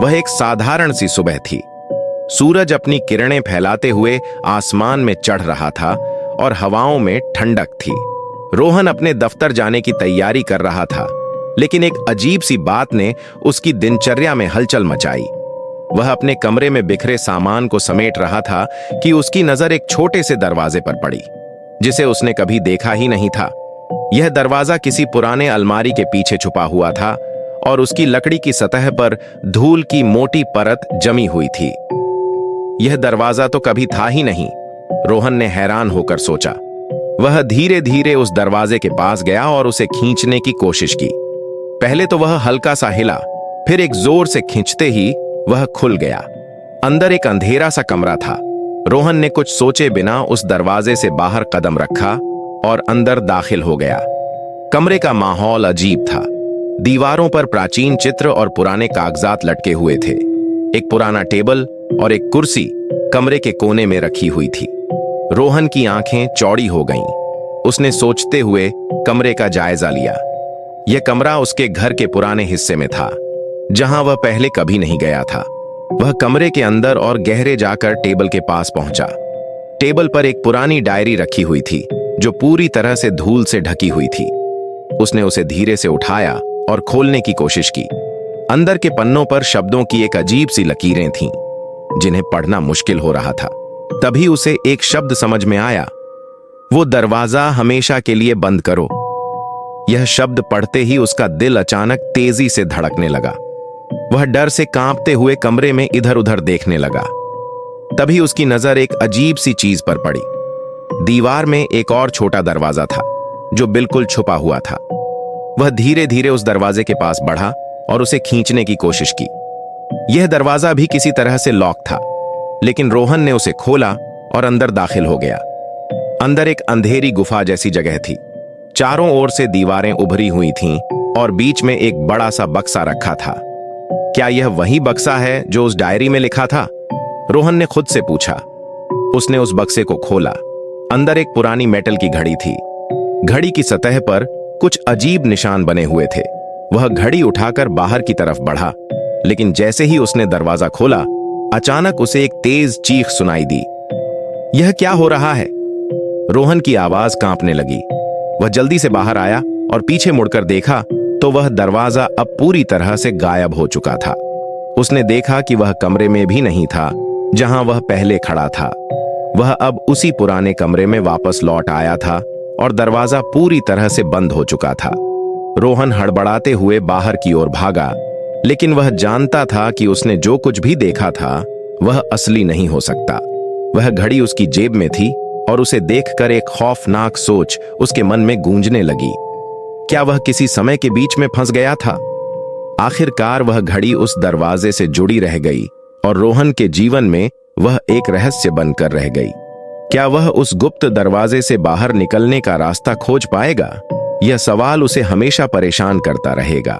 वह एक साधारण सी सुबह थी। सूरज अपनी किरणें फैलाते हुए आसमान में चढ़ रहा था और हवाओं में ठंडक थी। रोहन अपने दफ्तर जाने की तैयारी कर रहा था, लेकिन एक अजीब सी बात ने उसकी दिनचर्या में हलचल मचाई। वह अपने कमरे में बिखरे सामान को समेट रहा था कि उसकी नजर एक छोटे से दरवाजे पर पड़ी, जिसे उसने कभी देखा ही नहीं था। यह दरवाजा किसी पुराने अलमारी के पीछे छुपा हुआ था और उसकी लकड़ी की सतह पर धूल की मोटी परत जमी हुई थी। यह दरवाजा तो कभी था ही नहीं, रोहन ने हैरान होकर सोचा। वह धीरे धीरे उस दरवाजे के पास गया और उसे खींचने की कोशिश की। पहले तो वह हल्का सा हिला, फिर एक जोर से खींचते ही वह खुल गया। अंदर एक अंधेरा सा कमरा था। रोहन ने कुछ सोचे बिना उस दरवाजे से बाहर कदम रखा और अंदर दाखिल हो गया। कमरे का माहौल अजीब था। दीवारों पर प्राचीन चित्र और पुराने कागजात लटके हुए थे। एक पुराना टेबल और एक कुर्सी कमरे के कोने में रखी हुई थी। रोहन की आंखें चौड़ी हो गईं। उसने सोचते हुए कमरे का जायजा लिया। यह कमरा उसके घर के पुराने हिस्से में था, जहां वह पहले कभी नहीं गया था। वह कमरे के अंदर और गहरे जाकर टेबल के पास पहुंचा। टेबल पर एक पुरानी डायरी रखी हुई थी, जो पूरी तरह से धूल से ढकी हुई थी। उसने उसे धीरे से उठाया और खोलने की कोशिश की। अंदर के पन्नों पर शब्दों की एक अजीब सी लकीरें थीं, जिन्हें पढ़ना मुश्किल हो रहा था। तभी उसे एक शब्द समझ में आया, वो दरवाजा हमेशा के लिए बंद करो। यह शब्द पढ़ते ही उसका दिल अचानक तेजी से धड़कने लगा। वह डर से कांपते हुए कमरे में इधर उधर देखने लगा। तभी उसकी नजर एक अजीब सी चीज पर पड़ी। दीवार में एक और छोटा दरवाजा था, जो बिल्कुल छुपा हुआ था। वह धीरे धीरे उस दरवाजे के पास बढ़ा और उसे खींचने की कोशिश की। यह दरवाजा भी किसी तरह से लॉक था, लेकिन रोहन ने उसे खोला और अंदर दाखिल हो गया। अंदर एक अंधेरी गुफा जैसी जगह थी। चारों ओर से दीवारें उभरी हुई थीं और बीच में एक बड़ा सा बक्सा रखा था। क्या यह वही बक्सा है जो उस डायरी में लिखा था? रोहन ने खुद से पूछा। उसने उस बक्से को खोला। अंदर एक पुरानी मेटल की घड़ी थी। घड़ी की सतह पर कुछ अजीब निशान बने हुए थे। वह घड़ी उठाकर बाहर की तरफ बढ़ा, लेकिन जैसे ही उसने दरवाजा खोला, अचानक उसे एक तेज चीख सुनाई दी। यह क्या हो रहा है? रोहन की आवाज कांपने लगी। वह जल्दी से बाहर आया और पीछे मुड़कर देखा तो वह दरवाजा अब पूरी तरह से गायब हो चुका था। उसने देखा कि वह कमरे में भी नहीं था जहां वह पहले खड़ा था। वह अब उसी पुराने कमरे में वापस लौट आया था और दरवाजा पूरी तरह से बंद हो चुका था। रोहन हड़बड़ाते हुए बाहर की ओर भागा, लेकिन वह जानता था कि उसने जो कुछ भी देखा था वह असली नहीं हो सकता। वह घड़ी उसकी जेब में थी और उसे देखकर एक खौफनाक सोच उसके मन में गूंजने लगी। क्या वह किसी समय के बीच में फंस गया था? आखिरकार वह घड़ी उस दरवाजे से जुड़ी रह गई और रोहन के जीवन में वह एक रहस्य बनकर रह गई। क्या वह उस गुप्त दरवाजे से बाहर निकलने का रास्ता खोज पाएगा? यह सवाल उसे हमेशा परेशान करता रहेगा।